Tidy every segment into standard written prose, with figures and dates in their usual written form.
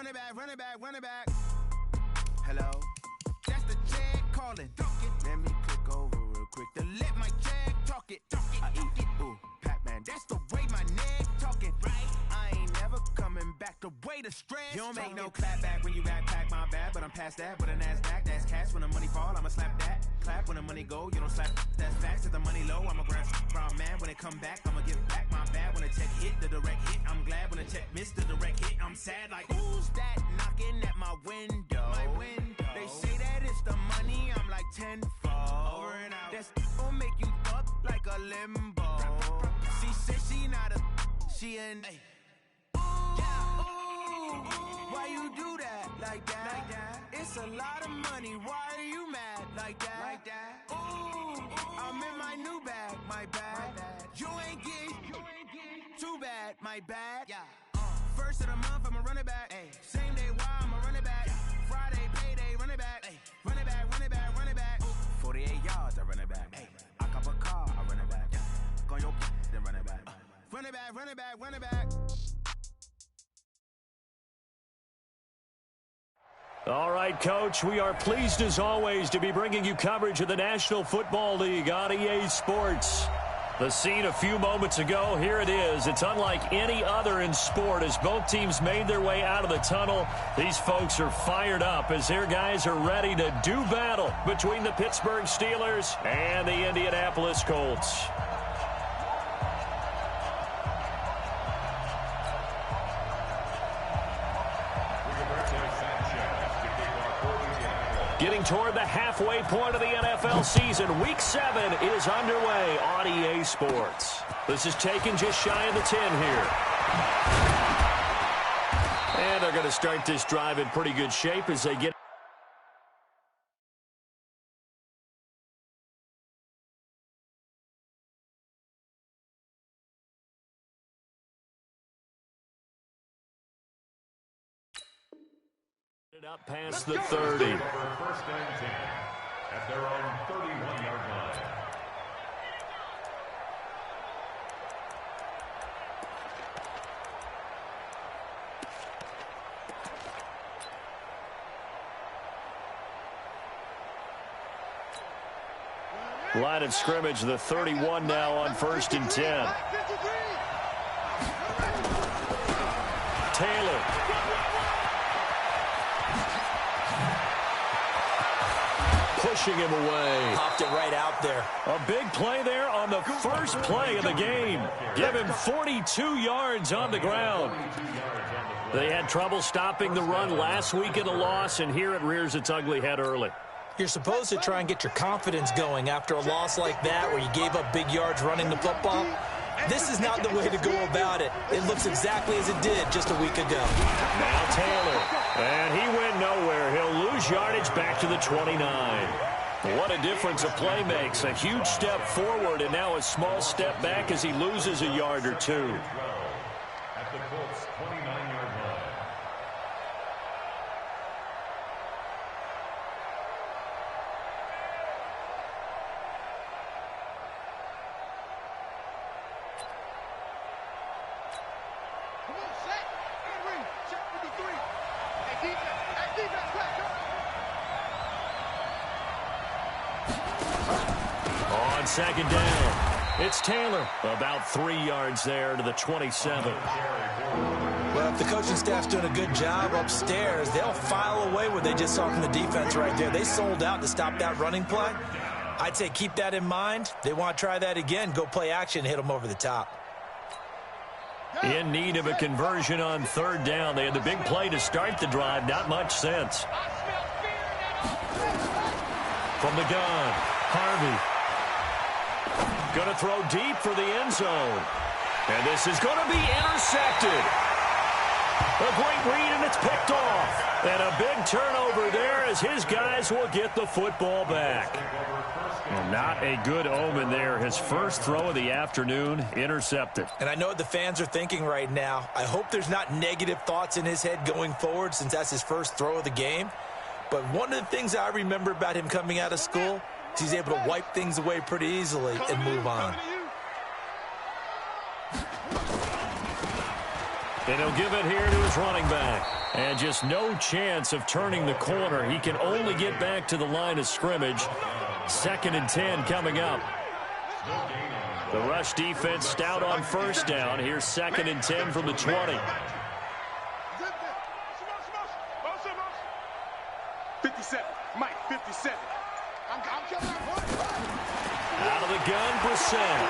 Run it back, run it back, run it back. Hello? That's the jag calling. Let me click over real quick to let my jag talk it. I eat it, ooh, Pac-Man. That's the way my neck talking. Right? I ain't never coming back the way the stress. You don't make no clap back when you backpack, my bad. But I'm past that with a NASDAQ. That's cash when the money fall. I'ma slap that. Clap when the money go. You don't slap. That's facts. If the money low, I'ma grab from man. When it come back, I'ma give back my bad. When the check hit, the direct hit. I'm glad when the check missed the direct hit. I'm sad like, who's that knocking at my window? They say that it's the money. I'm like tenfold. Over and out. That's gon' make you up like a limbo. She said she not a, she an. Why you do that like that? It's a lot of money. Why are you mad like that? Ooh, I'm in my new bag, my bad. You ain't getting too bad, my bad. First of the month, I'ma run it back. Same day, why I'ma run it back. Friday, payday, run it back. Run it back, run it back, run it back. 48 yards, I run it back. I cop a car, I run it back. Go on your then run it back. Run it back, run it back, run it back. All right, Coach, we are pleased as always to be bringing you coverage of the National Football League on EA Sports. The scene a few moments ago, here it is. It's unlike any other in sport as both teams made their way out of the tunnel. These folks are fired up as their guys are ready to do battle between the Pittsburgh Steelers and the Indianapolis Colts. Getting toward the halfway point of the NFL season, Week 7 is underway on EA Sports. This is taken just shy of the 10 here. And they're going to start this drive in pretty good shape as they get up past the 30. First and 10 at their own 31-yard line. Line of scrimmage, the 31 now on 1st and 10. Taylor. Pushing him away. Popped it right out there. A big play there on the first play of the game. Give him 42 yards on the ground. They had trouble stopping the run last week in a loss, and here it rears its ugly head early. You're supposed to try and get your confidence going after a loss like that where you gave up big yards running the football. This is not the way to go about it. It looks exactly as it did just a week ago. Now Taylor. And he went nowhere. He'll lose yardage back to the 29. What a difference a play makes. A huge step forward and now a small step back as he loses a yard or two. At the Colts' 29-yard line. Second down. It's Taylor. About 3 yards there to the 27. Well, if the coaching staff's doing a good job upstairs, they'll file away what they just saw from the defense right there. They sold out to stop that running play. I'd say keep that in mind. They want to try that again. Go play action, hit them over the top. In need of a conversion on 3rd down. They had the big play to start the drive. Not much sense. From the gun, Harvey. Going to throw deep for the end zone. And this is going to be intercepted. A great read, and it's picked off. And a big turnover there as his guys will get the football back. Well, not a good omen there. His first throw of the afternoon, intercepted. And I know what the fans are thinking right now. I hope there's not negative thoughts in his head going forward since that's his first throw of the game. But one of the things I remember about him coming out of school, he's able to wipe things away pretty easily and move on. And he'll give it here to his running back. And just no chance of turning the corner. He can only get back to the line of scrimmage. 2nd and 10 coming up. The rush defense stout on first down. Here's 2nd and 10 from the 20. 57. Mike, 57. Out of the gun, Brissett.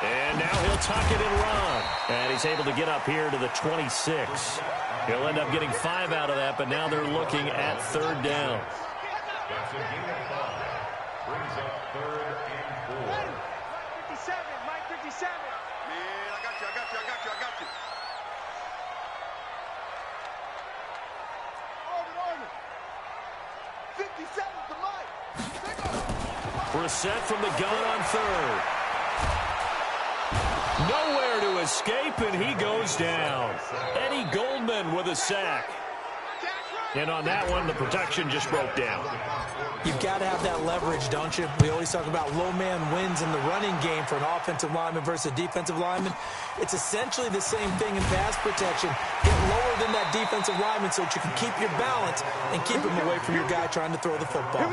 And now he'll tuck it and run. And he's able to get up here to the 26. He'll end up getting 5 out of that, but now they're looking at 3rd down. That's a gain of 5. Brings up 3rd and 4. 57, Mike, 57. Man, I got you. 57 to Mike. Brissett from the gun on 3rd. Nowhere to escape, and he goes down. Eddie Goldman with a sack. And on that one, the protection just broke down. You've got to have that leverage, don't you? We always talk about low man wins in the running game for an offensive lineman versus a defensive lineman. It's essentially the same thing in pass protection. Get lower than that defensive lineman so that you can keep your balance and keep him away from your guy trying to throw the football.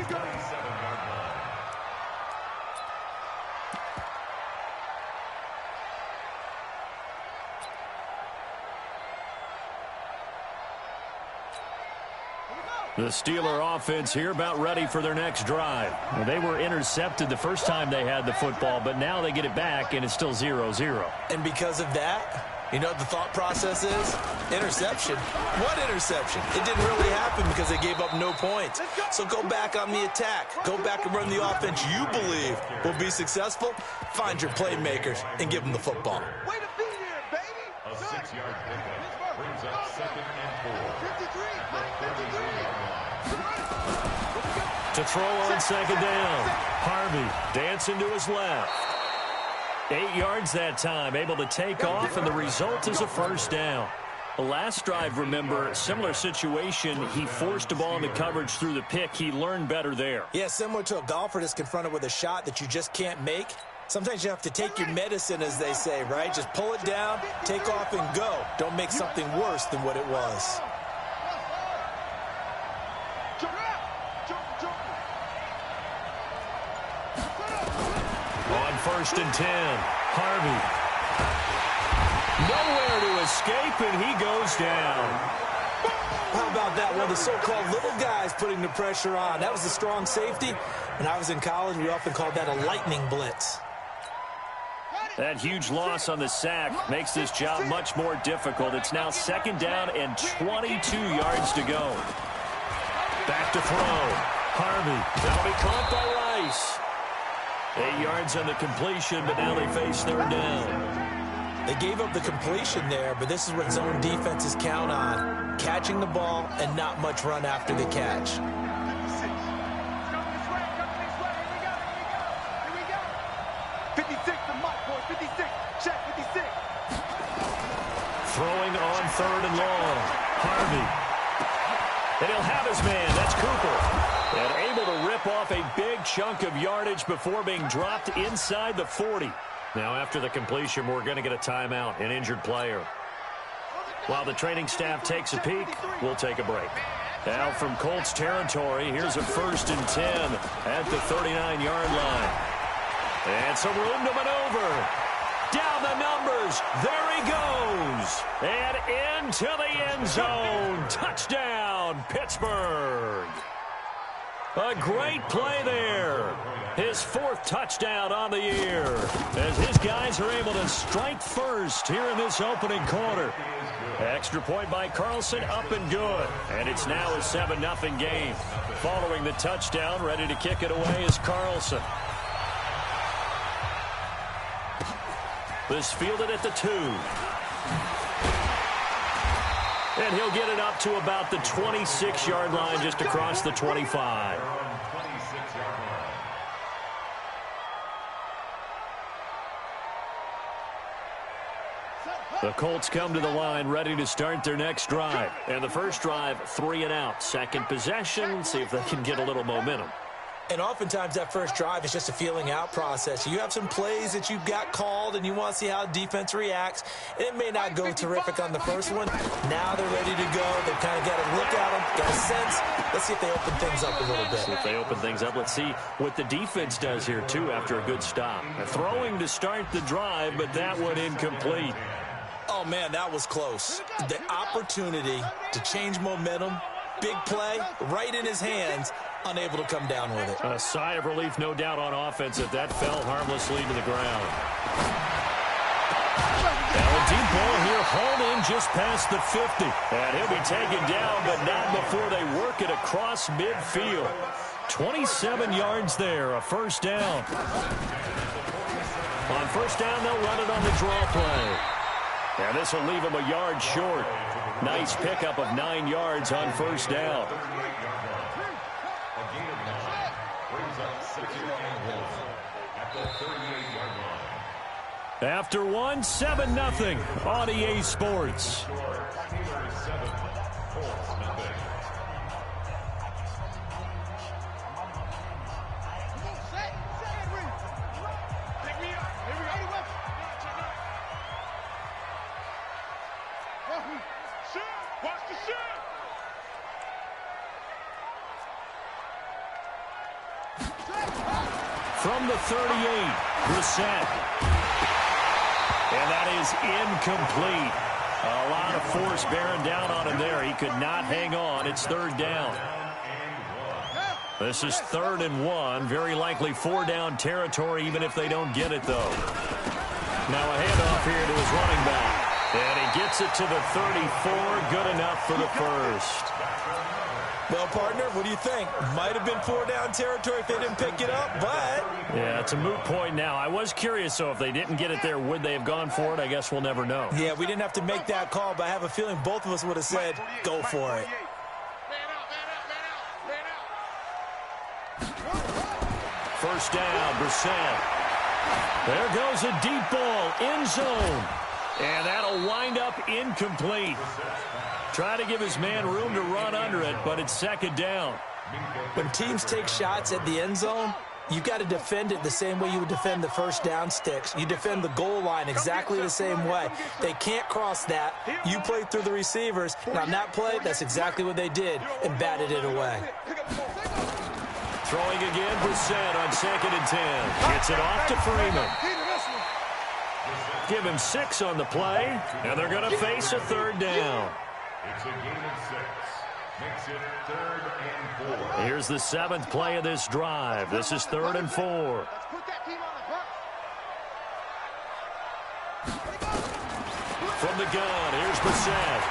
The Steeler offense here about ready for their next drive. Well, they were intercepted the first time they had the football, but now they get it back, and it's still 0-0. And because of that, you know what the thought process is? Interception. What interception? It didn't really happen because they gave up no points. So go back on the attack. Go back and run the offense you believe will be successful. Find your playmakers and give them the football. Way to be here, baby. A 6-yard pickup brings up 2nd and 4. 53, Mike, 53. To throw on 2nd down. Harvey dancing to his left. 8 yards that time, able to take off, and the result is a 1st down. The last drive, remember, similar situation. He forced a ball into coverage through the pick. He learned better there. Yeah, similar to a golfer that's confronted with a shot that you just can't make. Sometimes you have to take your medicine, as they say, right? Just pull it down, take off, and go. Don't make something worse than what it was. On 1st and 10, Harvey. Nowhere to escape, and he goes down. How about that? One of the so-called little guys putting the pressure on. That was a strong safety. When I was in college, we often called that a lightning blitz. That huge loss on the sack makes this job much more difficult. It's now 2nd down and 22 yards to go. Back to throw. Harvey. That'll be caught by Rice. 8 yards on the completion, but now they face 3rd down. They gave up the completion there, but this is what zone defenses count on. Catching the ball and not much run after the catch. 56 to Mike, boys. 56. Check 56. Throwing on 3rd and long. Harvey. And he'll have his man. That's Cooper. And able to rip off a big chunk of yardage before being dropped inside the 40. Now, after the completion, we're going to get a timeout, an injured player. While the training staff takes a peek, we'll take a break. Now from Colts territory, here's a 1st and 10 at the 39-yard line. And some room to maneuver. Down the numbers. There he goes. And into the end zone. Touchdown, Pittsburgh. A great play there. His 4th touchdown on the year. As his guys are able to strike first here in this opening quarter. Extra point by Carlson, up and good. And it's now a 7-0 game. Following the touchdown, ready to kick it away is Carlson. This fielded at the 2. And he'll get it up to about the 26-yard line, just across the 25. The Colts come to the line ready to start their next drive. And the first drive, 3 and out. Second possession, see if they can get a little momentum. And oftentimes that first drive is just a feeling out process. You have some plays that you've got called and you want to see how defense reacts. And it may not go terrific on the first one. Now they're ready to go. They've kind of got a look at them, got a sense. Let's see if they open things up a little bit. See if they open things up. Let's see what the defense does here, too, after a good stop. Throwing to start the drive, but that one incomplete. Oh, man, that was close. The opportunity to change momentum, big play, right in his hands, unable to come down with it. A sigh of relief, no doubt, on offense if that fell harmlessly to the ground. Now a deep ball here, hauled in just past the 50. And he'll be taken down, but not before they work it across midfield. 27 yards there, a first down. On first down, they'll run it on the draw play. And this will leave them a yard short. Nice pickup of 9 yards on first down. After one, 7-0 on EA Sports. From the 38, Brissett. And that is incomplete. A lot of force bearing down on him there. He could not hang on. It's third down. This is 3rd and 1. Very likely 4-down territory, even if they don't get it, though. Now a handoff here to his running back. And he gets it to the 34. Good enough for the first. Well, partner, what do you think? Might have been 4-down territory if they didn't pick it up, but... Yeah, it's a moot point now. I was curious, so if they didn't get it there, would they have gone for it? I guess we'll never know. Yeah, we didn't have to make that call, but I have a feeling both of us would have said, go for it. First down, Brissett. There goes a deep ball, end zone. And that'll wind up incomplete. Try to give his man room to run under it, but it's second down. When teams take shots at the end zone, you've got to defend it the same way you would defend the first down sticks. You defend the goal line exactly the same way. They can't cross that. You play through the receivers. And on that play, that's exactly what they did and batted it away. Throwing again, Brissett on 2nd and 10. Gets it off to Freeman. Give him 6 on the play, and they're going to face a third down. It's a game of 6. Makes it 3rd and 4. Here's the 7th play of this drive. This is 3rd and 4. From the gun, here's Brissett.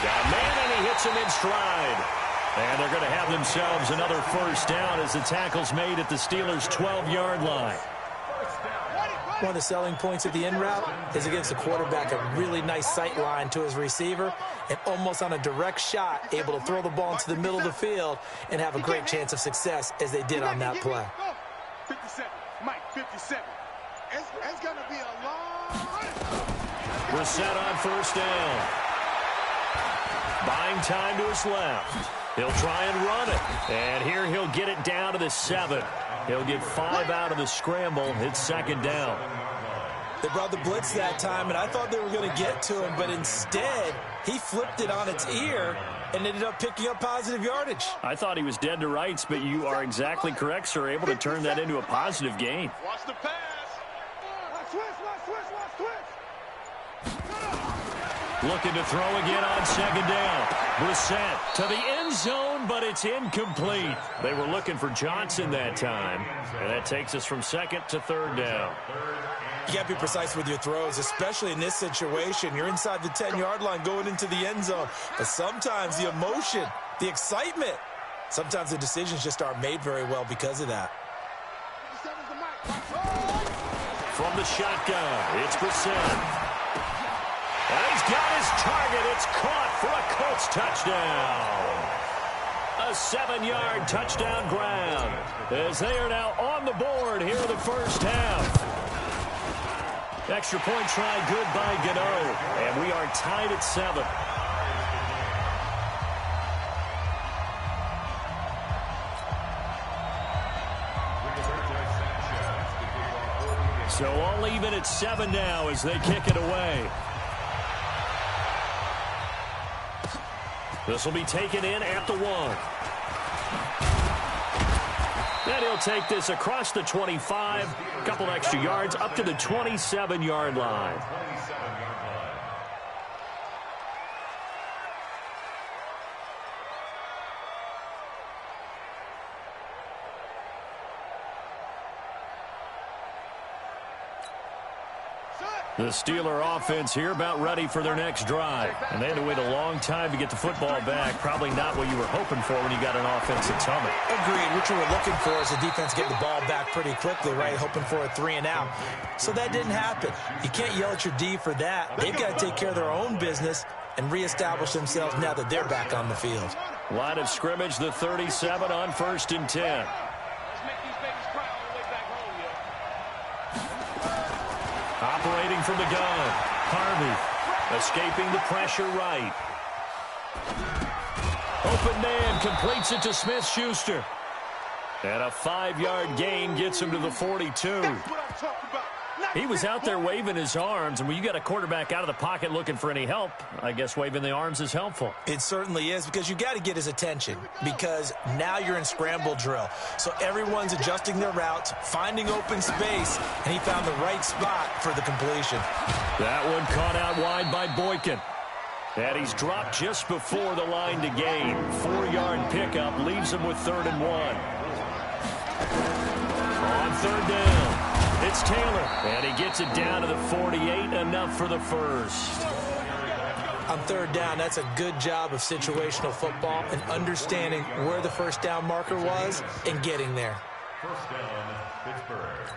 Got a man, and he hits him in stride. And they're going to have themselves another first down as the tackle's made at the Steelers' 12-yard line. One of the selling points of the in route is against the quarterback, a really nice sight line to his receiver, and almost on a direct shot, able to throw the ball into the middle of the field and have a great chance of success as they did on that play. 57, Mike, 57. It's going to be a long run. Brissett on first down. Buying time to his left. He'll try and run it. And here he'll get it down to the 7. He'll get 5 out of the scramble. It's second down. They brought the blitz that time, and I thought they were going to get to him, but instead, he flipped it on its ear and ended up picking up positive yardage. I thought he was dead to rights, but you are exactly correct, sir. Able to turn that into a positive gain. Watch the pass. Looking to throw again on second down. Brissett to the end zone, but it's incomplete. They were looking for Johnson that time, and that takes us from 2nd to 3rd down. You got to be precise with your throws, especially in this situation. You're inside the 10-yard line going into the end zone. But sometimes the emotion, the excitement, sometimes the decisions just aren't made very well because of that. From the shotgun, it's Brissett. And he's got his target. It's caught for a Colts touchdown. A 7-yard touchdown grab as they are now on the board here in the first half. Extra point try good by Gano. And we are tied at 7. So all even at 7 now as they kick it away. This will be taken in at the 1. And he'll take this across the 25, a couple extra yards up to the 27-yard line. The Steeler offense here about ready for their next drive. And they had to wait a long time to get the football back. Probably not what you were hoping for when you got an offense that's humming. Agreed. What you were looking for is the defense getting the ball back pretty quickly, right? Hoping for a 3-and-out. So that didn't happen. You can't yell at your D for that. They've got to take care of their own business and reestablish themselves now that they're back on the field. Line of scrimmage, the 37 on 1st and 10. Operating from the gun, Harvey escaping the pressure right. Open man completes it to Smith-Schuster. And a 5-yard gain gets him to the 42. He was out there waving his arms, and when you got a quarterback out of the pocket looking for any help, I guess waving the arms is helpful. It certainly is, because you got to get his attention, because now you're in scramble drill. So everyone's adjusting their routes, finding open space, and he found the right spot for the completion. That one caught out wide by Boykin. And he's dropped just before the line to gain. 4-yard pickup leaves him with 3rd and 1. On 3rd down. It's Taylor, and he gets it down to the 48, enough for the first. On 3rd down, that's a good job of situational football and understanding where the first down marker was and getting there. First down, Pittsburgh.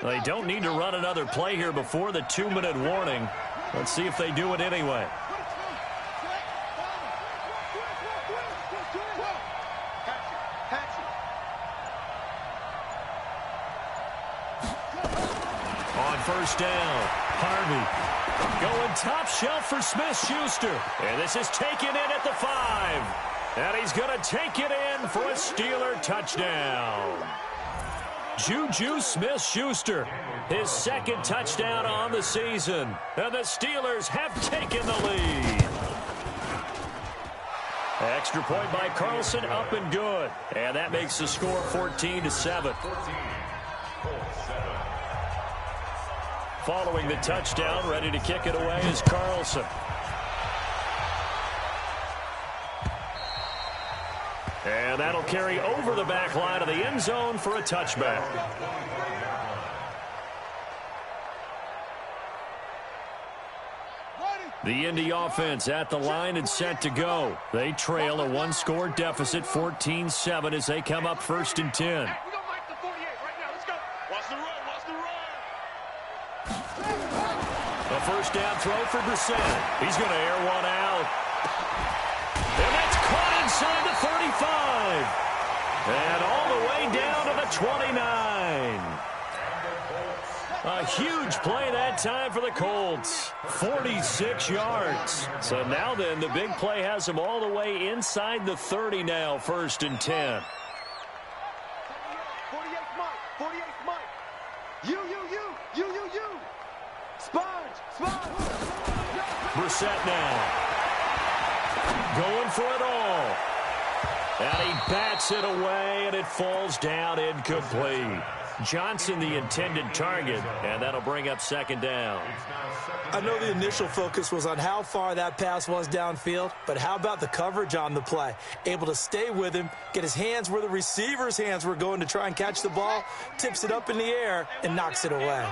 They don't need to run another play here before the 2-minute warning. Let's see if they do it anyway. On 1st down, Harvey going top shelf for Smith-Schuster. And this is taken in at the 5. And he's going to take it in for a Steeler touchdown. Juju Smith-Schuster, his 2nd touchdown on the season. And the Steelers have taken the lead. Extra point by Carlson, up and good. And that makes the score 14-7. Following the touchdown, ready to kick it away is Carlson. And that'll carry over the back line of the end zone for a touchback. The Indy offense at the line and set to go. They trail a 1-score deficit, 14-7, as they come up 1st and 10. A 1st down throw for Brissett. He's going to air one out. And that's caught inside the 35. And all the way down to the 29. A huge play that time for the Colts. 46 yards. So now then, the big play has them all the way inside the 30 now, 1st and 10. 48 Mike. 48 Mike. You. Sponge. Brissett now. Going for it all. And he bats it away, and it falls down incomplete. Johnson the intended target, and that'll bring up 2nd down. I know the initial focus was on how far that pass was downfield, but how about the coverage on the play? Able to stay with him, get his hands where the receiver's hands were going to try and catch the ball, tips it up in the air, and knocks it away.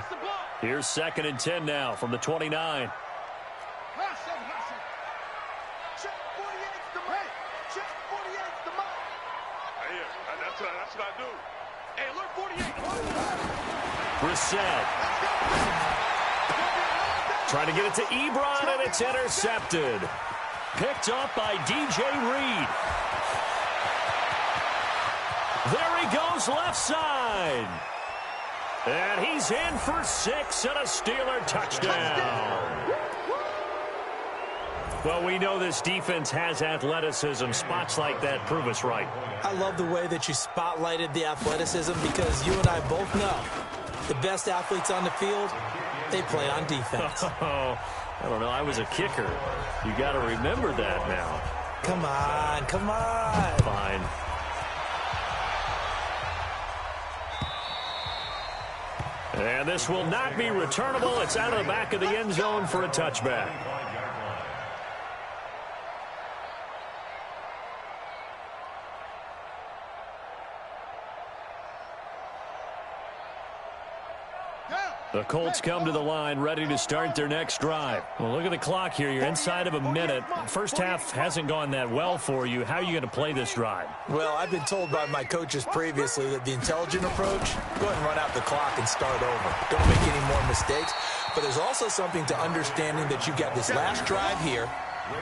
Here's 2nd and 10 now from the 29. That's what I do. Hey, look, 48. Brissett. Trying to get it to Ebron, and it's intercepted. Picked up by DJ Reed. There he goes left side. And he's in for 6 and a Steeler touchdown. Well, we know this defense has athleticism. Spots like that prove us right. I love the way that you spotlighted the athleticism, because you and I both know The best athletes on the field, they play on defense. Oh, I don't know. I was a kicker. You got to remember that now. Come on, come on. Fine. And this will not be returnable. It's out of the back of the end zone for a touchback. The Colts come to the line, ready to start their next drive. Well, look at the clock here. You're inside of a minute. First half hasn't gone that well for you. How are you going to play this drive? Well, I've been told by my coaches previously that the intelligent approach, go ahead and run out the clock and start over. Don't make any more mistakes. But there's also something to understanding that you've got this last drive here.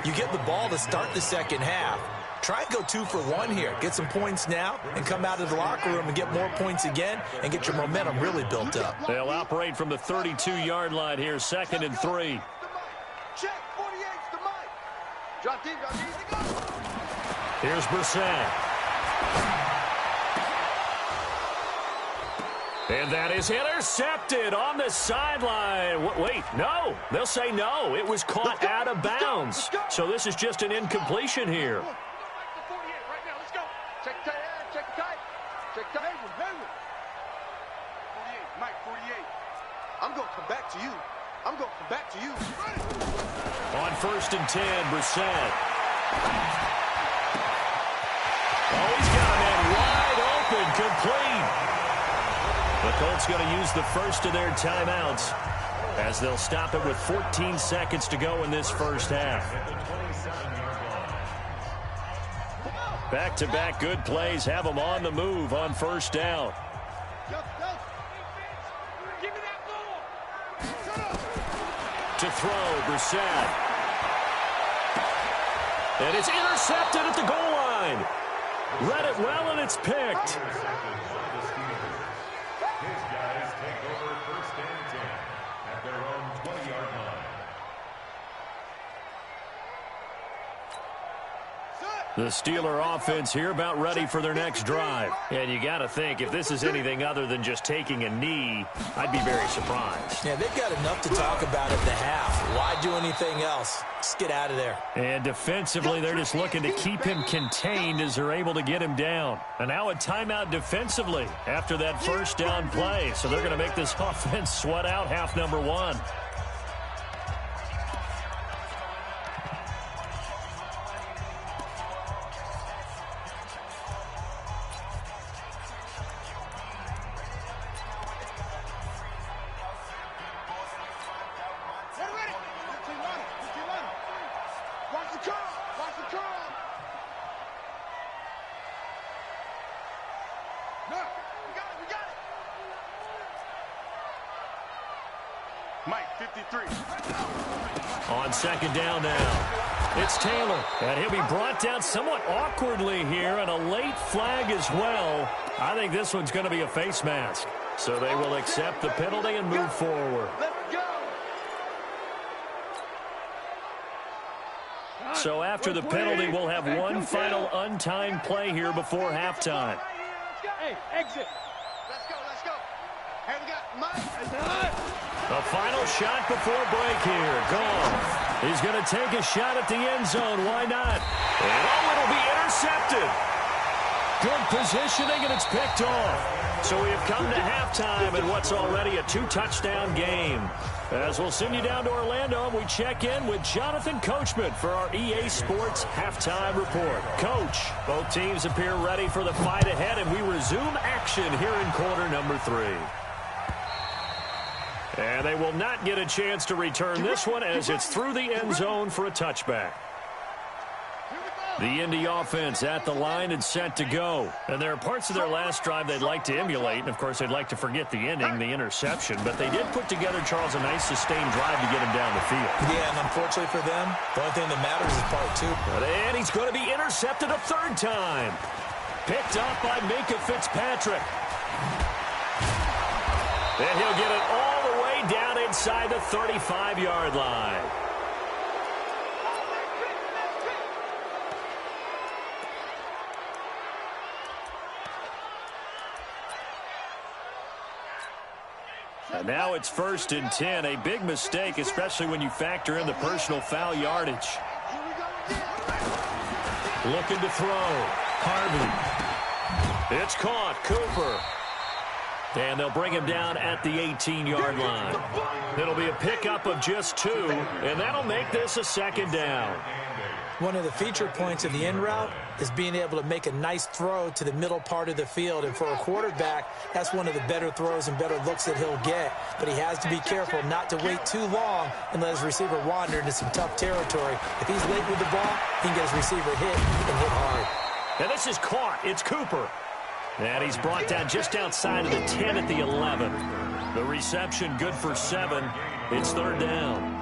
You get the ball to start the second half. Try and go 2 for 1 here. Get some points now and come out of the locker room and get more points again and get your momentum really built up. They'll operate from the 32-yard line here, 2nd and 3. Check, 48's the mic. Drop deep, go. Here's Brissett. And that is intercepted on the sideline. Wait, no. They'll say no. It was caught out of bounds. So this is just an incompletion here. Check tight. 48, Mike, 48. I'm going to come back to you. On 1st and 10, Brissett. Oh, he's got a man wide open, complete. The Colts going to use the first of their timeouts as they'll stop it with 14 seconds to go in this first half. Back-to-back good plays have them on the move on first down. To throw, Brissett. And it's intercepted at the goal line. Read it well, and it's picked. His guys take over 1st and 10 at their own 20-yard line. The Steeler offense here about ready for their next drive. And you got to think, if this is anything other than just taking a knee, I'd be very surprised. Yeah, they've got enough to talk about at the half. Why do anything else? Just get out of there. And defensively, they're just looking to keep him contained as they're able to get him down. And now a timeout defensively after that first down play. So they're going to make this offense sweat out half number 1. Mike, 53. On 2nd down now, it's Taylor. And he'll be brought down somewhat awkwardly here, and a late flag as well. I think this one's going to be a face mask. So they will accept the penalty and move forward. Let's go. So after the penalty, we'll have one final untimed play here before halftime. Hey, exit. Let's go. Hey, we got Mike. The final shot before break here. Goff. He's going to take a shot at the end zone. Why not? And it'll be intercepted. Good positioning, and it's picked off. So we have come to halftime in what's already a 2-touchdown game. As we'll send you down to Orlando, and we check in with Jonathan Coachman for our EA Sports Halftime Report. Coach, both teams appear ready for the fight ahead, and we resume action here in quarter number 3. And they will not get a chance to return this one as it's through the end zone for a touchback. The Indy offense at the line and set to go. And there are parts of their last drive they'd like to emulate. And, of course, they'd like to forget the ending, the interception. But they did put together, Charles, a nice sustained drive to get him down the field. Yeah, and unfortunately for them, the only thing that matters is part 2. And he's going to be intercepted a 3rd time. Picked up by Minkah Fitzpatrick. And he'll get it all the way down inside the 35-yard line. And now it's 1st and 10. A big mistake, especially when you factor in the personal foul yardage. Looking to throw. Harvey. It's caught. Cooper. And they'll bring him down at the 18-yard line. It'll be a pickup of just 2, and that'll make this a 2nd down. One of the feature points of the in route is being able to make a nice throw to the middle part of the field. And for a quarterback, that's one of the better throws and better looks that he'll get. But he has to be careful not to wait too long and let his receiver wander into some tough territory. If he's late with the ball, he can get his receiver hit and hit hard. And this is caught. It's Cooper. And he's brought down just outside of the 10 at the 11. The reception good for 7. It's 3rd down.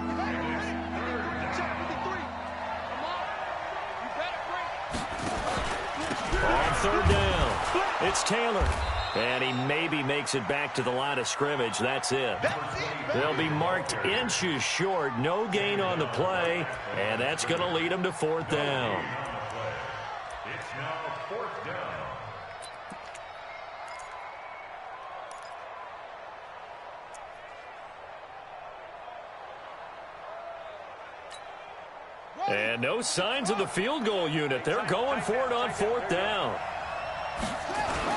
On 3rd down, it's Taylor. And he maybe makes it back to the line of scrimmage. That's it. They'll be marked inches short. No gain on the play. And that's going to lead them to 4th down. It's now 4th down. And no signs of the field goal unit. They're going for it on 4th down.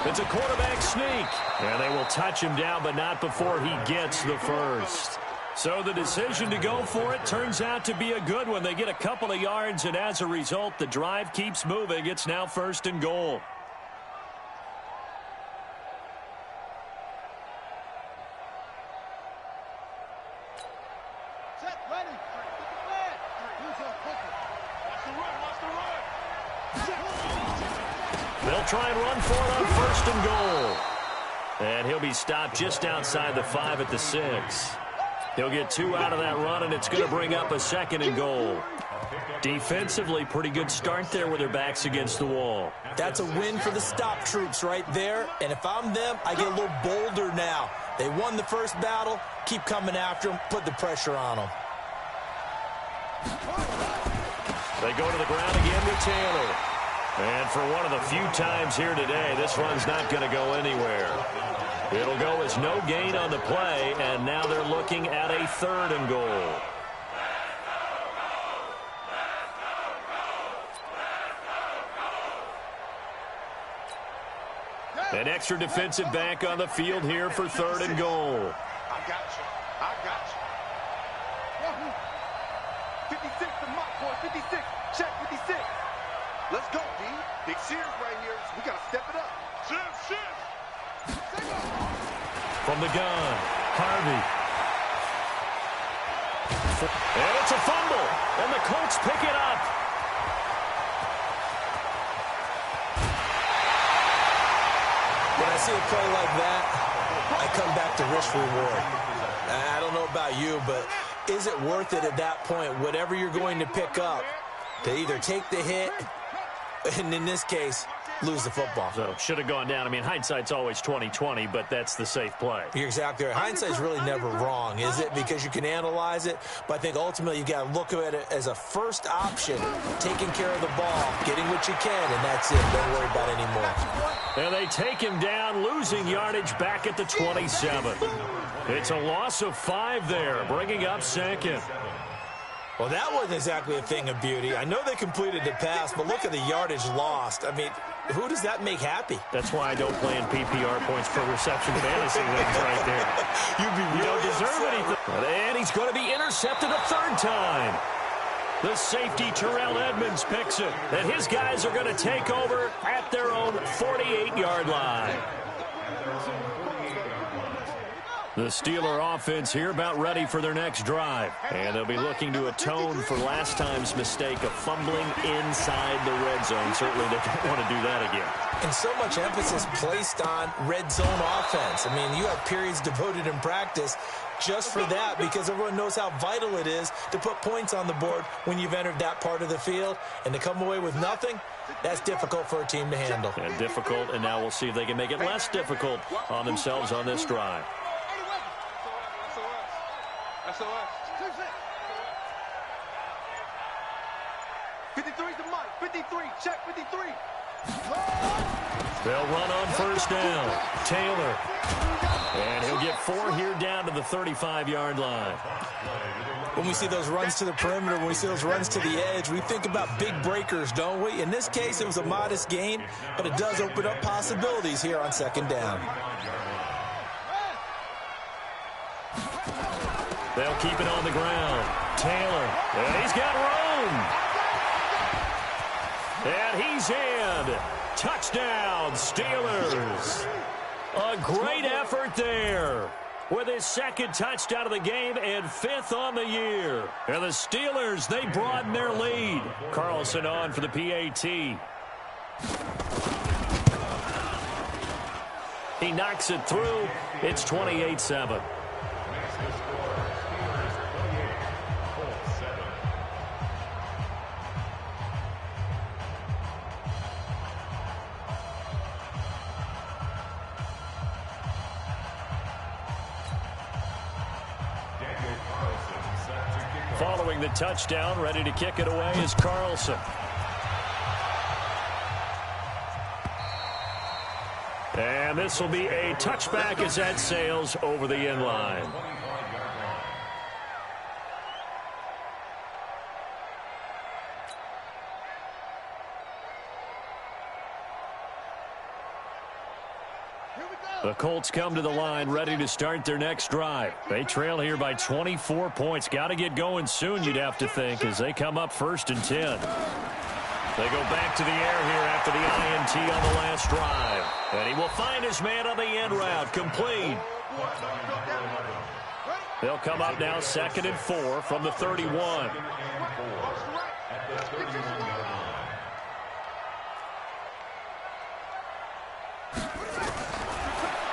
It's a quarterback sneak. And they will touch him down, but not before he gets the first. So the decision to go for it turns out to be a good one. They get a couple of yards, and as a result, the drive keeps moving. It's now 1st and goal. They'll try and run for it on 1st and goal. And he'll be stopped just outside the 5 at the 6. He'll get 2 out of that run, and it's going to bring up a 2nd and goal. Defensively, pretty good start there with their backs against the wall. That's a win for the stop troops right there. And if I'm them, I get a little bolder now. They won the first battle. Keep coming after them. Put the pressure on them. They go to the ground again with Taylor. And for one of the few times here today, this run's not going to go anywhere. It'll go as no gain on the play, and now they're looking at a 3rd and goal. An extra defensive back on the field here for 3rd and goal. I got you. I got you. 56 to my boy. 56. Check 56. Let's go, D. Big Sears right here. We got to step it up. Shift. From the gun, Harvey. And it's a fumble. And the Colts pick it up. When I see a play like that, I come back to risk reward. I don't know about you, but is it worth it at that point, whatever you're going to pick up, to either take the hit, and in this case, lose the football? So should have gone down. I mean, hindsight's always 20/20, but that's the safe play. You're exactly right. Hindsight's really never wrong, is it? Because you can analyze it, but I think ultimately you got to look at it as a first option, taking care of the ball, getting what you can, and that's it. Don't worry about it anymore. And they take him down, losing yardage back at the 27. It's a loss of 5 there, bringing up 2nd. Well, that wasn't exactly a thing of beauty. I know they completed the pass, but look at the yardage lost. I mean, who does that make happy? That's why I don't play in PPR points per reception fantasy leagues right there. You don't deserve anything. And he's going to be intercepted a 3rd time. The safety, Terrell Edmonds, picks it. And his guys are going to take over at their own 48-yard line. The Steeler offense here about ready for their next drive. And they'll be looking to atone for last time's mistake of fumbling inside the red zone. Certainly they don't want to do that again. And so much emphasis placed on red zone offense. I mean, you have periods devoted in practice just for that, because everyone knows how vital it is to put points on the board when you've entered that part of the field. And to come away with nothing, that's difficult for a team to handle. And difficult, and now we'll see if they can make it less difficult on themselves on this drive. SOS. 53's the mic. 53. Check 53. They'll run on 1st down. Taylor. And he'll get 4 here down to the 35-yard line. When we see those runs to the perimeter, when we see those runs to the edge, we think about big breakers, don't we? In this case, it was a modest gain, but it does open up possibilities here on second down. They'll keep it on the ground. Taylor, and he's got room. And he's in. Touchdown, Steelers. A great effort there with his second touchdown of the game and 5th on the year. And the Steelers, they broaden their lead. Carlson on for the PAT. He knocks it through. It's 28-7. Following the touchdown, ready to kick it away is Carlson. And this will be a touchback as that sails over the end line. The Colts come to the line ready to start their next drive. They trail here by 24 points. Got to get going soon, you'd have to think, as they come up 1st and 10. They go back to the air here after the INT on the last drive. And he will find his man on the end route. Complete. They'll come up now 2nd and 4 from the 31.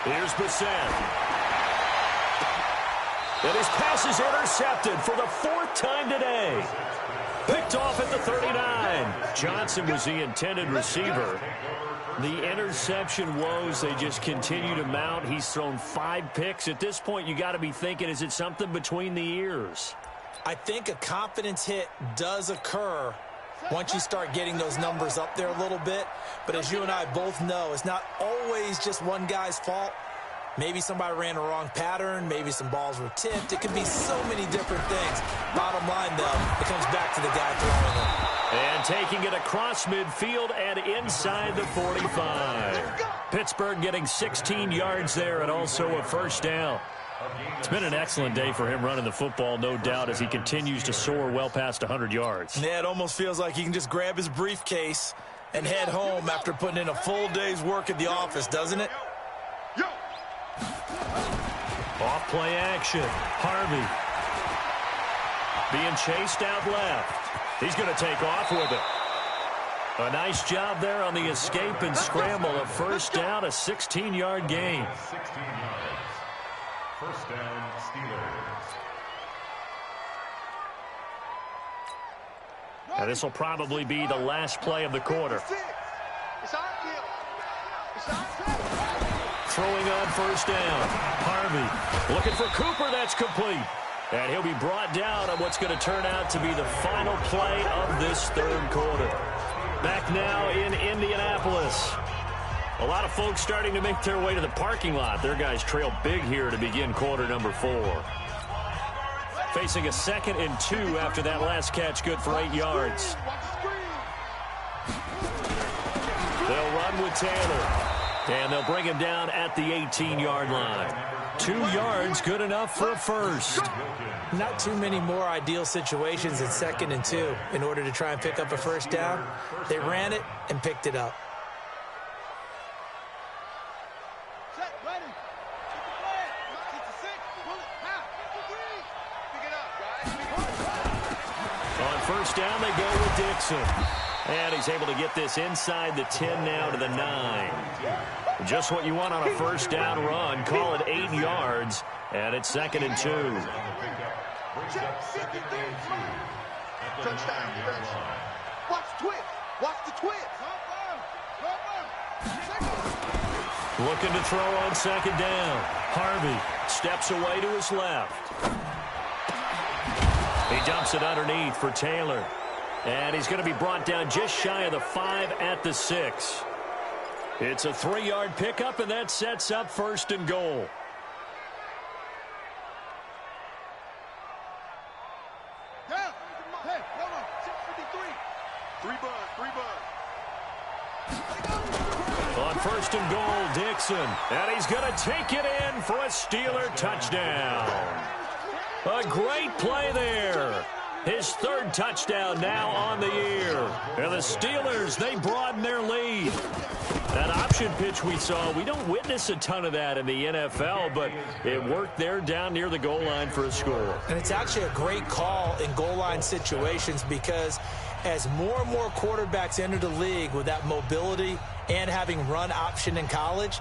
Here's Bissett. And his pass is intercepted for the 4th time today. Picked off at the 39. Johnson was the intended receiver. The interception woes, they just continue to mount. He's thrown 5 picks. At this point, you got to be thinking, is it something between the ears? I think a confidence hit does occur once you start getting those numbers up there a little bit. But as you and I both know, it's not always just one guy's fault. Maybe somebody ran a wrong pattern. Maybe some balls were tipped. It could be so many different things. Bottom line, though, it comes back to the guy throwing it. And taking it across midfield and inside the 45. Pittsburgh getting 16 yards there and also a 1st down. It's been an excellent day for him running the football, no doubt, as he continues to soar well past 100 yards. Yeah, it almost feels like he can just grab his briefcase and head home after putting in a full day's work at the office, doesn't it? Off play action. Harvey being chased out left. He's going to take off with it. A nice job there on the escape and scramble. A 1st down, a 16-yard gain. 16 yards. 1st down, Steelers. And this will probably be the last play of the quarter. Throwing on 1st down. Harvey looking for Cooper. That's complete. And he'll be brought down on what's going to turn out to be the final play of this 3rd quarter. Back now in Indianapolis. A lot of folks starting to make their way to the parking lot. Their guys trail big here to begin quarter number 4. Facing a 2nd and 2 after that last catch, good for 8 yards. They'll run with Taylor. And they'll bring him down at the 18-yard line. 2 yards, good enough for a 1st. Not too many more ideal situations in 2nd and 2 in order to try and pick up a 1st down. They ran it and picked it up. On 1st down, they go with Dixon. And he's able to get this inside the 10 now to the 9. Just what you want on a 1st down run. Call it 8 yards. And it's 2nd and 2. Touchdown. Watch the twist. Watch the twist. Looking to throw on 2nd down. Harvey steps away to his left. He dumps it underneath for Taylor. And he's going to be brought down just shy of the 5 at the 6. It's a 3-yard pickup, and that sets up 1st and goal. On first and goal, Dixon. And he's going to take it in for a Steeler touchdown. A great play there. His third touchdown now on the year. And the Steelers, they broaden their lead. That option pitch we saw, we don't witness a ton of that in the NFL, but it worked there down near the goal line for a score. And it's actually a great call in goal line situations because as more and more quarterbacks enter the league with that mobility and having run option in college,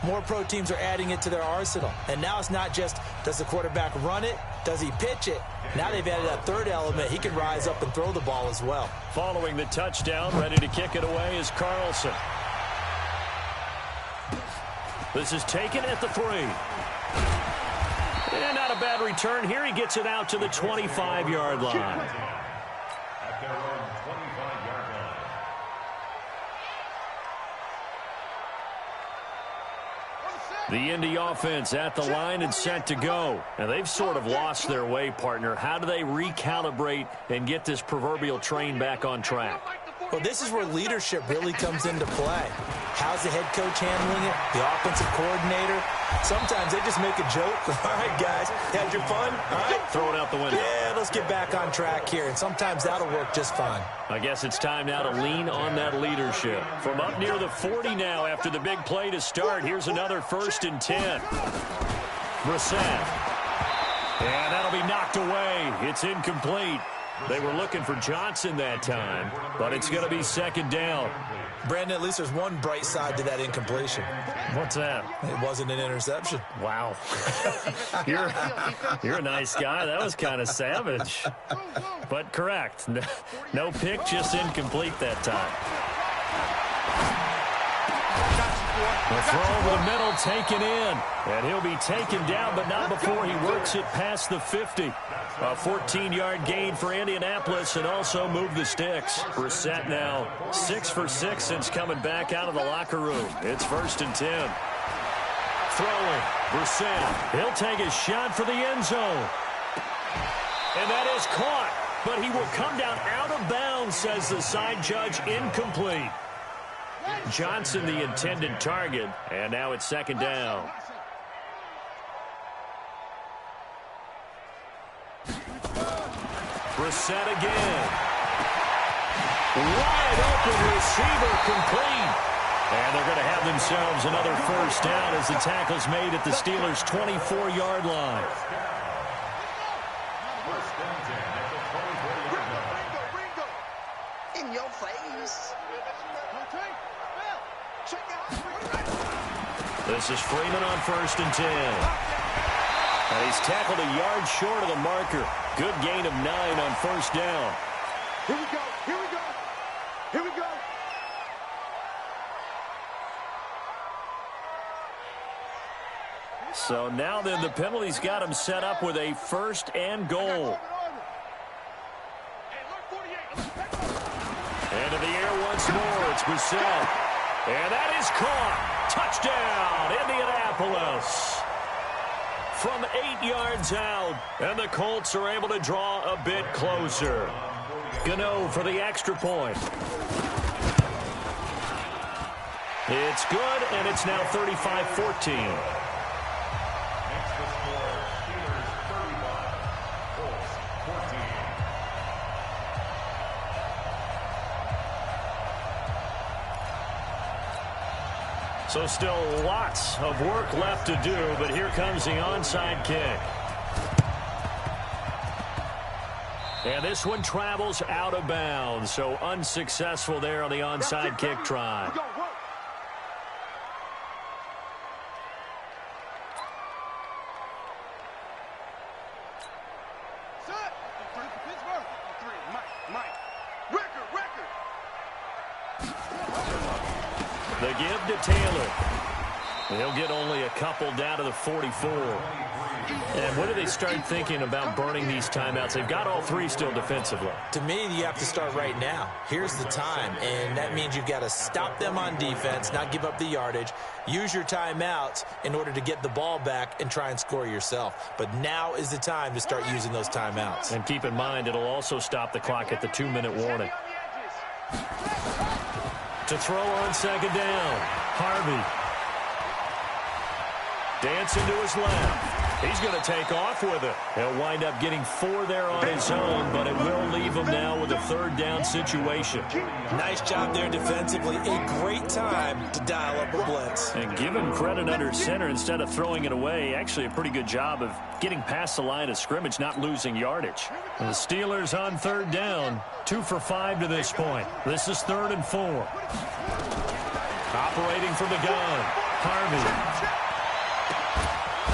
more pro teams are adding it to their arsenal. And now it's not just, does the quarterback run it? Does he pitch it? Now they've added that third element. He can rise up and throw the ball as well. Following the touchdown, ready to kick it away is Carlson. This is taken at the 3. And not a bad return here. He gets it out to the 25-yard line. At their own 25-yard line. The Indy offense at the line and set to go. And they've sort of lost their way, partner. How do they recalibrate and get this proverbial train back on track? Well, this is where leadership really comes into play. How's the head coach handling it? The offensive coordinator? Sometimes they just make a joke. All right, guys, had your fun? All right. Throw it out the window. Yeah, let's get back on track here. And sometimes that'll work just fine. I guess it's time now to lean on that leadership. From up near the 40 now after the big play to start, here's another 1st and 10. Brissett. And that'll be knocked away. It's incomplete. They were looking for Johnson that time, but it's going to be 2nd down. Brandon, at least there's one bright side to that incompletion. What's that? It wasn't an interception. Wow. You're a nice guy. That was kind of savage. But correct. No pick, just incomplete that time. The throw over the middle, taken in. And he'll be taken down, but not before he works it past the 50. A 14-yard gain for Indianapolis and also move the sticks. Brissett now 6 for 6 since coming back out of the locker room. It's 1st and 10. Throwing. Brissett. He'll take a shot for the end zone. And that is caught. But he will come down out of bounds, says the side judge. Incomplete. Johnson the intended target. And now it's 2nd down. Brissett again. Wide open receiver complete. And they're going to have themselves another 1st down as the tackle's made at the Steelers' 24-yard line. In your face. This is Freeman on 1st and 10. And he's tackled a yard short of the marker. Good gain of 9 on 1st down. Here we go. Here we go. Here we go. So now then the penalty's got him set up with a 1st and goal. Into the air once more. It's Brissett. And that is caught. Touchdown, Indianapolis. From 8 yards out, and the Colts are able to draw a bit closer. Gano for the extra point. It's good, and it's now 35-14. So still lots of work left to do, but here comes the onside kick. And this one travels out of bounds, so unsuccessful there on the onside kick try. The give to Taylor. He'll get only a couple down to the 44. And when do they start thinking about burning these timeouts? They've got all 3 still defensively. To me, you have to start right now. Here's the time, and that means you've got to stop them on defense, not give up the yardage, use your timeouts in order to get the ball back and try and score yourself. But now is the time to start using those timeouts. And keep in mind, it'll also stop the clock at the 2-minute warning. To throw on 2nd down. Harvey. Dancing to his left. He's going to take off with it. He'll wind up getting 4 there on his own, but it will leave him now with a third down situation. Nice job there defensively. A great time to dial up a blitz. And give him credit under center instead of throwing it away. Actually a pretty good job of getting past the line of scrimmage, not losing yardage. And the Steelers on third down, 2 for 5 to this point. This is 3rd and 4. Operating from the gun, Harvey.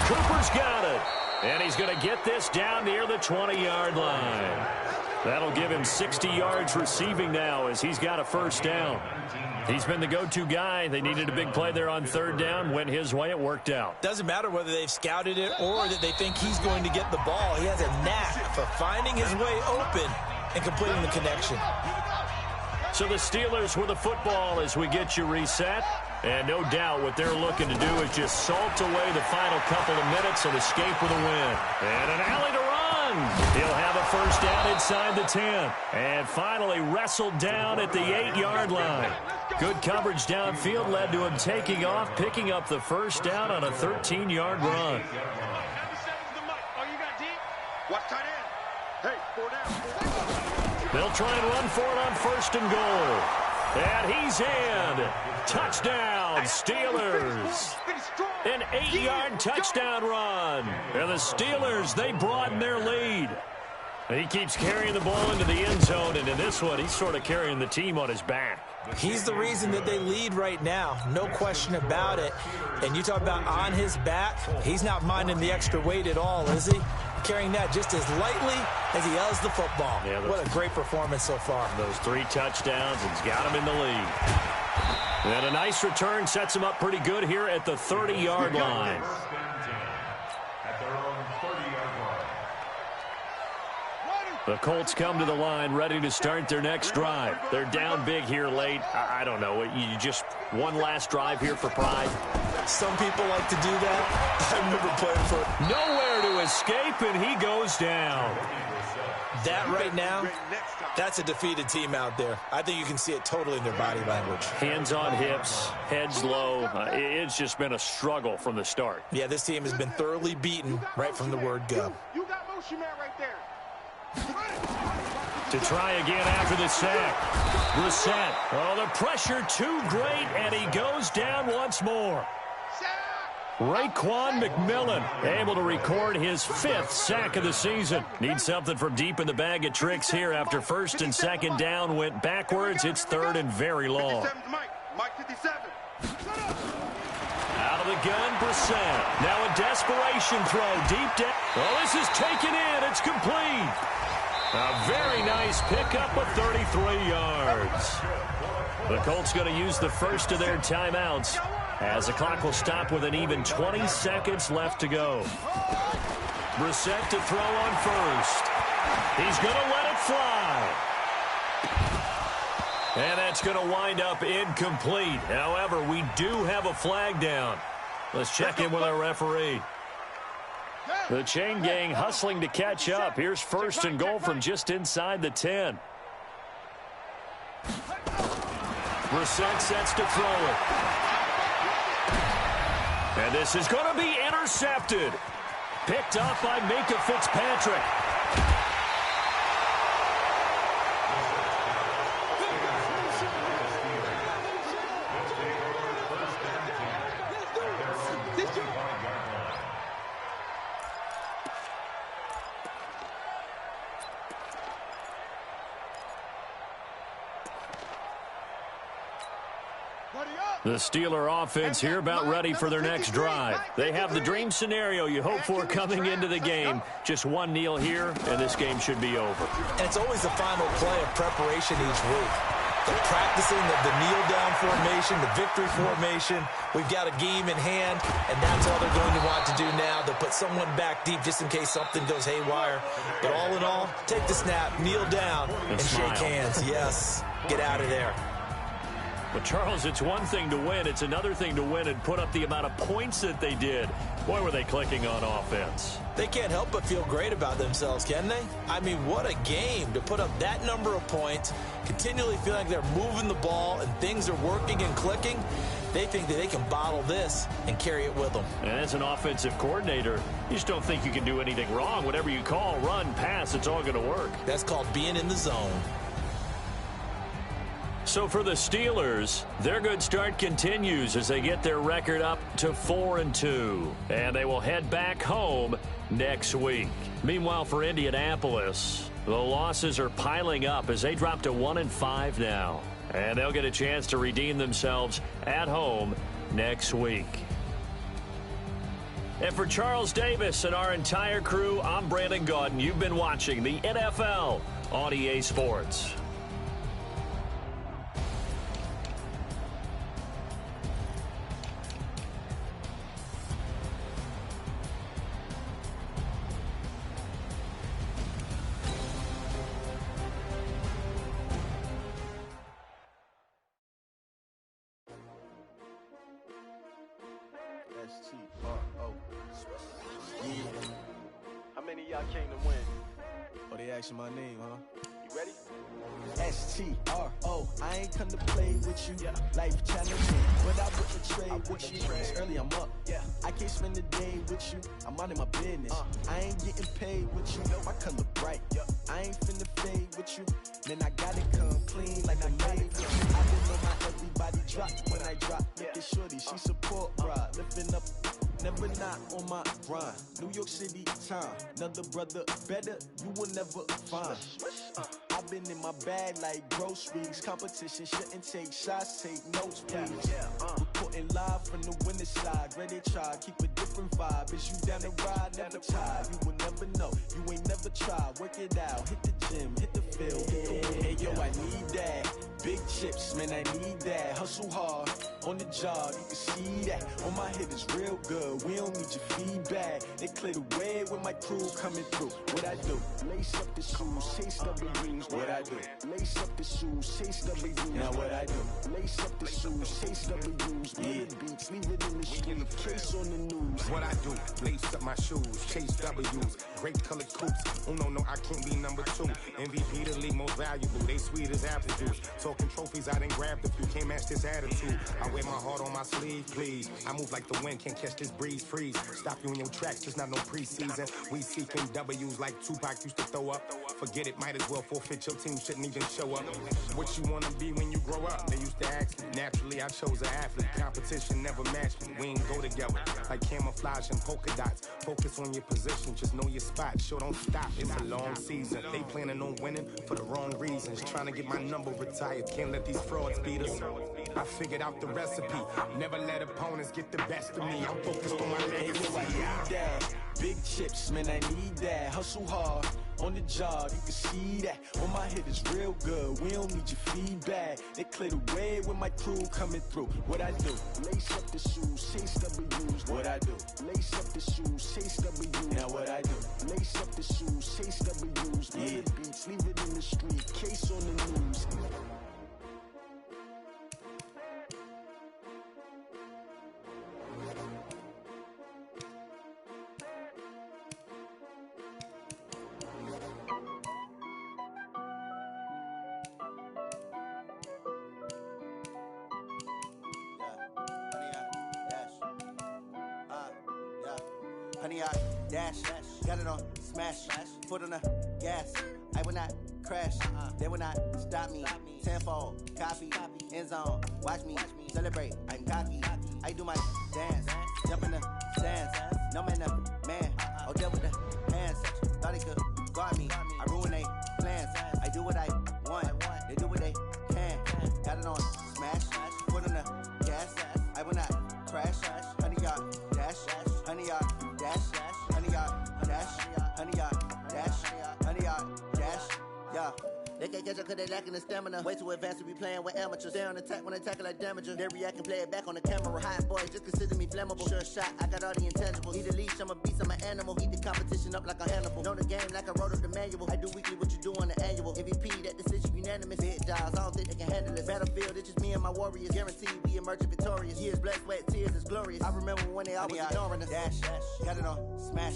Cooper's got it, and he's going to get this down near the 20-yard line. That'll give him 60 yards receiving now as he's got a first down. He's been the go-to guy. They needed a big play there on third down. Went his way. It worked out. Doesn't matter whether they've scouted it or that they think he's going to get the ball. He has a knack for finding his way open and completing the connection. So the Steelers with the football as we get you reset. And no doubt what they're looking to do is just salt away the final couple of minutes and escape with a win. And an alley to run. He'll have a first down inside the 10. And finally wrestled down at the 8-yard line. Good coverage downfield led to him taking off, picking up the first down on a 13-yard run. They'll try and run for it on 1st and goal. And he's in. Touchdown, Steelers. An 8-yard touchdown run. And the Steelers, they broaden their lead. He keeps carrying the ball into the end zone, and in this one, he's sort of carrying the team on his back. He's the reason that they lead right now. No question about it. And you talk about on his back, he's not minding the extra weight at all, is he? Carrying that just as lightly as he does the football. Yeah, what a great performance so far. Those 3 touchdowns, and he's got him in the lead. And a nice return sets him up pretty good here at the 30-yard line. The Colts come to the line ready to start their next drive. They're down big here late. I don't know. You just one last drive here for pride. Some people like to do that. I remember playing for nowhere to escape, and he goes down. That right now, that's a defeated team out there. I think you can see it totally in their body language. Hands on hips, heads low. It's just been a struggle from the start. Yeah, this team has been thoroughly beaten right from the word go. You got motion man right there. To try again after the sack. Brissett. Oh, the pressure too great, and he goes down once more. Raekwon McMillan able to record his 5th sack of the season. Needs something from deep in the bag of tricks here after 1st and 2nd down went backwards. It's 3rd and very long. Mike 57. Out of the gun, Brissett. Now a desperation throw deep down. Oh, this is taken in. It's complete. A very nice pickup of 33 yards. The Colts going to use the first of their timeouts as the clock will stop with an even 20 seconds left to go. Brissett to throw on first. He's going to let it fly. And that's going to wind up incomplete. However, we do have a flag down. Let's check in with our referee. The chain gang hustling to catch up. Here's 1st and goal from just inside the 10. Brissett sets to throw it. And this is going to be intercepted. Picked up by Minka Fitzpatrick. The Steeler offense here about ready for their next drive. They have the dream scenario you hope for coming into the game. Just one kneel here, and this game should be over. And it's always the final play of preparation each week. The practicing of the kneel-down formation, the victory formation. We've got a game in hand, and that's all they're going to want to do now. They'll put someone back deep just in case something goes haywire. But all in all, take the snap, kneel down, and shake hands. Yes, get out of there. But, Charles, it's one thing to win. It's another thing to win and put up the amount of points that they did. Boy, were they clicking on offense. They can't help but feel great about themselves, can they? I mean, what a game to put up that number of points, continually feel like they're moving the ball and things are working and clicking. They think that they can bottle this and carry it with them. And as an offensive coordinator, you just don't think you can do anything wrong. Whatever you call, run, pass, it's all going to work. That's called being in the zone. So for the Steelers, their good start continues as they get their record up to 4-2. And they will head back home next week. Meanwhile, for Indianapolis, the losses are piling up as they drop to 1-5 now. And they'll get a chance to redeem themselves at home next week. And for Charles Davis and our entire crew, I'm Brandon Gaudin. You've been watching the NFL on EA Sports. S-T-R-O. Yeah. How many of y'all came to win? Oh, they asking my name, huh? You ready? S-T-R-O. I ain't come to play with you. Yeah. Life challenging, but I wouldn't trade with you. It's early, I'm up. Yeah. I can't spend the day with you. I'm minding my business. I ain't getting paid with you. My color bright. Yeah. I ain't finna fade with you. Man, I gotta come clean like I made with you. I didn't know how everybody drop when I drop. Look at shorty, she support ride. Lifting up, never not on my grind. New York City time. Another brother better, you will never find. I've been in my bag like groceries. Competition shouldn't take shots, take notes, please. Reporting live from the winning side. Ready to try, keep a different vibe. Is you down the ride, never tired. You will never know, you ain't never tried. Work it out, hit the gym, hit the field, hit the win. Hey yo, I need that. Big chips, man, I need that. Hustle hard, on the job, you can see that. On my head is real good, we don't need your feedback. They clear the way with my crew coming through. What I do? Lace up the shoes, chase W's. What I do? Lace up the shoes, chase W's. Now what I do? Lace up the shoes, chase W's. Yeah, beats, leave it in the street, case on the news. What I do? Lace up my shoes, chase W's. Great colored coops. Oh no, I can't be number 2. MVP the league most valuable. They sweet as apple juice. Talking trophies, I done grabbed a few. Can't match this attitude. I wear my heart on my sleeve, please. I move like the wind, can't catch this breeze. Freeze. Stop you in your tracks, just not no preseason. We seeking W's like Tupac used to throw up. Forget it, might as well forfeit. Your team shouldn't even show up. What you wanna be when you grow up? They used to ask me. Naturally, I chose an athlete. Competition never matched me. We ain't go together like camouflage and polka dots. Focus on your position, just know your spot. Sure, don't stop. It's a long season. They planning on winning for the wrong reasons. Trying to get my number retired. Can't let these frauds beat us. I figured out the recipe. Never let opponents get the best of me. I'm focused on my legacy. I need that. Big chips, man, I need that. Hustle hard, on the job, you can see that. On my head is real good, we don't need your feedback. They clear the way with my crew coming through. What I do? Lace up the shoes, chase W's. What I do? Lace up the shoes, chase W's. Now what I do? Lace up the shoes, chase W's. Yeah, beats, leave it in the street, case on the news. Honey, I dash, got it on smash, foot on the gas. I will not crash, they will not stop me. Tenfold, copy, end zone, watch me celebrate. I'm cocky, I do my dance, jump in the stands. No man, man, oh there with the hands. Thought they could guard me, I ruin they plans. I do what I want, they do what they can. Got it on smash, foot on the gas. I will not crash, honey, y'all dash, honey, y'all dash, honey, y'all dash, honey, y'all dash, honey, y'all dash, yeah. They can't catch up cause they lacking the stamina. Way too advanced to be playing with amateurs. They on attack when they tackle like damager. They react and play it back on the camera. Hot boys just consider me flammable. Sure shot, I got all the intangibles. Need a leash, I'm a beast, I'm an animal. Eat the competition up like a Hannibal. Know the game like I wrote up the manual. I do weekly what you do on the annual. MVP, that decision unanimous. Big dials, I don't think they can handle it. Battlefield, it's just me and my warriors. Guaranteed we emerge victorious. Years, blood, sweat, tears, it's glorious. I remember when they always ignoring us. Dash, got it on, smash,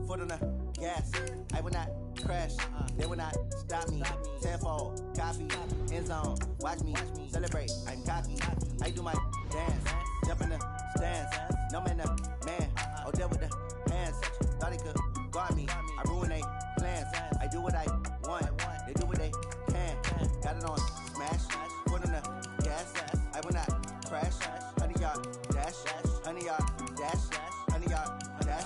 foot on the gas. I will not crash, they will not stop me. Tenfold, copy, end zone, watch me celebrate. I'm cocky, I do my dance, jump in the stands. No man, man, oh there with the hands. Thought he could guard me, I ruin they plans. I do what I want, they do what they can. Got it on, smash, foot on the gas. I will not crash, 100-yard dash, 100-yard dash, 100-yard dash,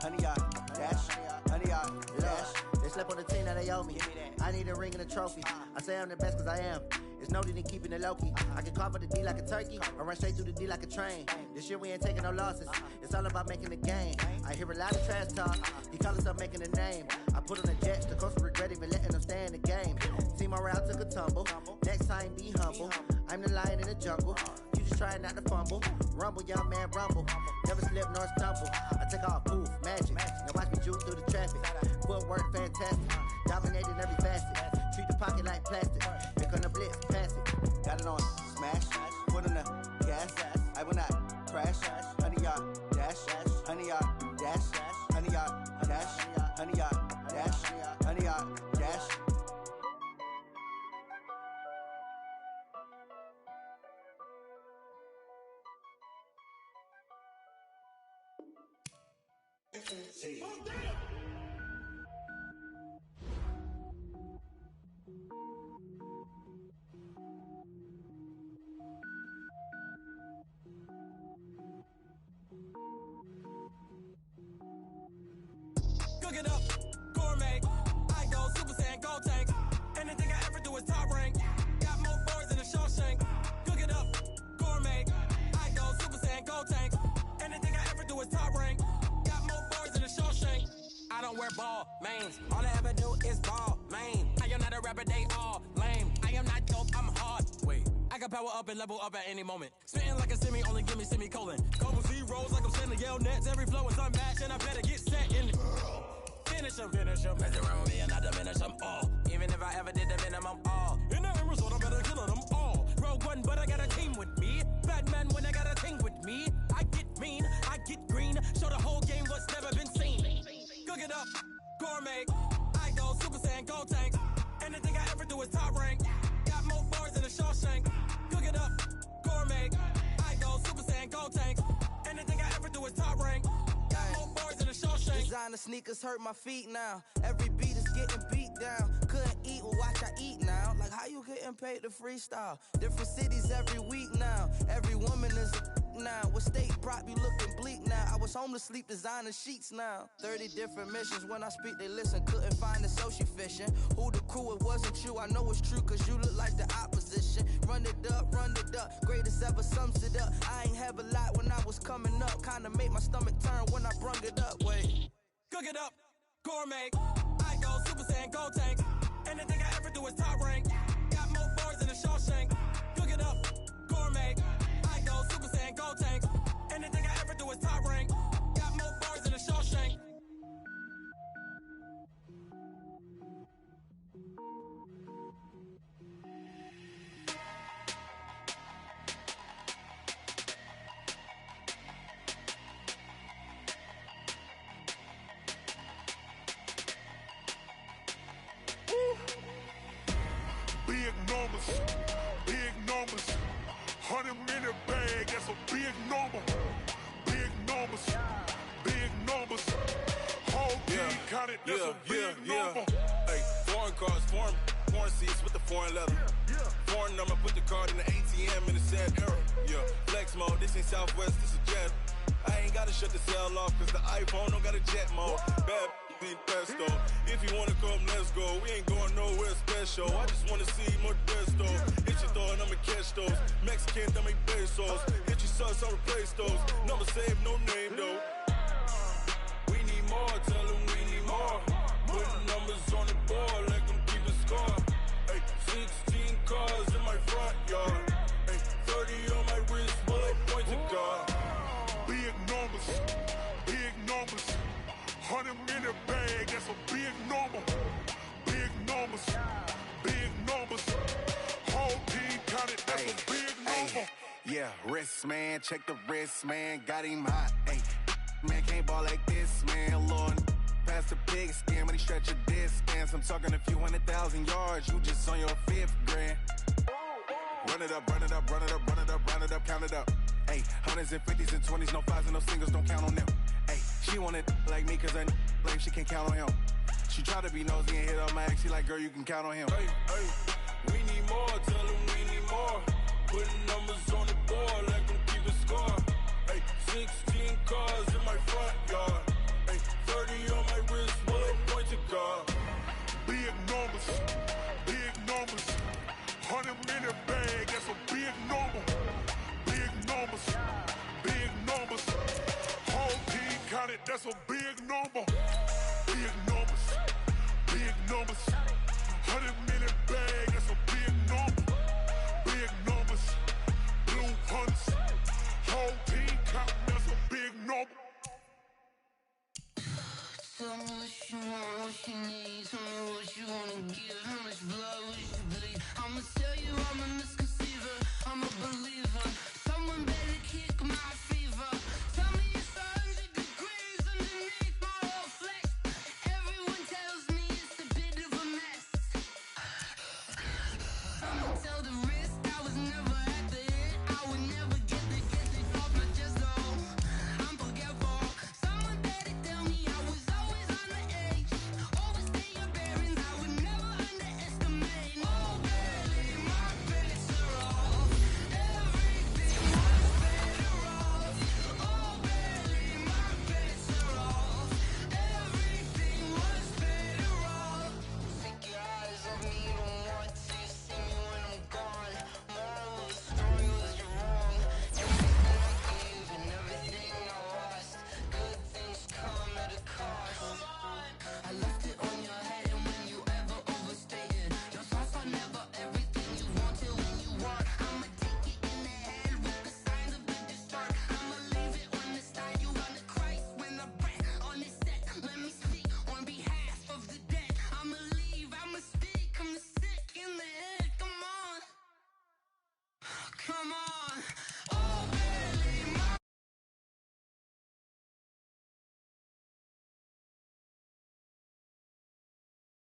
100-yard dash, 100-yard dash. They slept on the team that they owe me. I need a ring and a trophy. I say I'm the best cause I am. It's noted in keeping it low-key. I can carve up the D like a turkey or run straight through the D like a train. This year we ain't taking no losses. It's all about making the game. I hear a lot of trash talk. He call himself making a name. I put on the Jets. The coach will regret even letting them stay in the game. Team morale took a tumble. Next time be humble. I'm the lion in the jungle. You just trying not to fumble. Rumble, young man, rumble. Never slip nor stumble. I take off, poof, magic. Now watch me juke through the traffic. Footwork fantastic. Dominating every facet. Treat the pocket like plastic. Here come the blitz, pass it. Got it on, smash. Foot on the gas. I will not crash. 100-yard dash. 100-yard dash. 100-yard dash. 100-yard dash. 100-yard dash. Cook it up, gourmet. I go Super Saiyan, go tank. Anything I ever do is top rank. Got more boys in the Shawshank. Cook it up, gourmet. I go Super Saiyan, go tank. Anything I ever do is top rank. Got more boys in the Shawshank. I don't wear ball mains. All I ever do is ball main. I am not a rapper, they all lame. I am not dope, I'm hard. Wait, I can power up and level up at any moment. Spitting like a semi, only give me semicolon. Couple zeros like I'm sending yell nets. Every flow is unmatched and I better get set in. Finish them. Mess around with me and I diminish them all. Even if I ever did the minimum all. In the end result, I better kill them all. Rogue One, but I got a team with me. Batman when I got a team with me. I get mean, I get green. Show the whole game what's never been seen. Cook it up, gourmet. I go Super Saiyan, go tank. Anything I ever do is top rank. Got more bars in the Shawshank. Cook it up, gourmet. I go Super Saiyan, go tank. Anything I ever do is top rank. Got more bars in the Shawshank. Designer sneakers hurt my feet now. Every beat is getting beat down. Couldn't eat, well watch I eat now. Like how you getting paid to freestyle? Different cities every week now. Every woman is a now. What state prop you looking bleak now? I was home to sleep designer sheets now. 30 different missions. When I speak they listen. Couldn't find it so she fishing. Who the crew, it wasn't you. I know it's true cause you look like the opposition. Run it up, greatest ever sums it up. I ain't have a lot when I was coming up. Kinda made my stomach turn when I brung it up. Wait. Cook it up, gourmet. I go Super Saiyan, go tank. Anything I ever do is top rank. Got more bars in the Shawshank. Cook it up, gourmet. I go Super Saiyan, go tank. Anything I ever do is top rank. Got more bars in the Shawshank. Big numbers, 100-minute bag, that's a big number. Big numbers, whole team counted, that's a big number. Hey, foreign cars, foreign seats with the foreign leather. Foreign number, put the card in the ATM in the sad era. Yeah, flex mode, this ain't Southwest, this is jet. I ain't gotta shut the cell off, cause the iPhone don't got a jet mode. Bad need pesto. If you wanna come, let's go. We ain't going nowhere special. I just wanna see more desto. Hit your thought, I'ma catch those. Mexican, I make pesos. Hit your sauce, I'll replace those. Number save, no name though. We need more, tell them we need more. Put numbers on the board, let them keep a score. Hey, wrist, man. Check the wrist, man. Got him hot, ayy. Man, can't ball like this, man. Lord, past the pig skin when he stretch a distance. I'm talking a few 100,000 yards. You just on your 5th grand. Run it up, run it up, run it up, run it up, run it up, count it up. Ayy, 100s and 50s and 20s, no 5s and no singles, don't count on them. Ayy, she wanted like me cause I lame, she can't count on him. She try to be nosy and hit up my ex, she like, girl, you can count on him. Hey, we need more, tell them we need more. Putting numbers on the board like I'm keeping score. Hey, 16 cars in my front yard. Hey, 30 on my wrist, bullet point to God. Big numbers, big numbers. 100-minute bag, that's a big number. Big numbers, big numbers. Whole team counted, that's a big number. Big numbers, big numbers.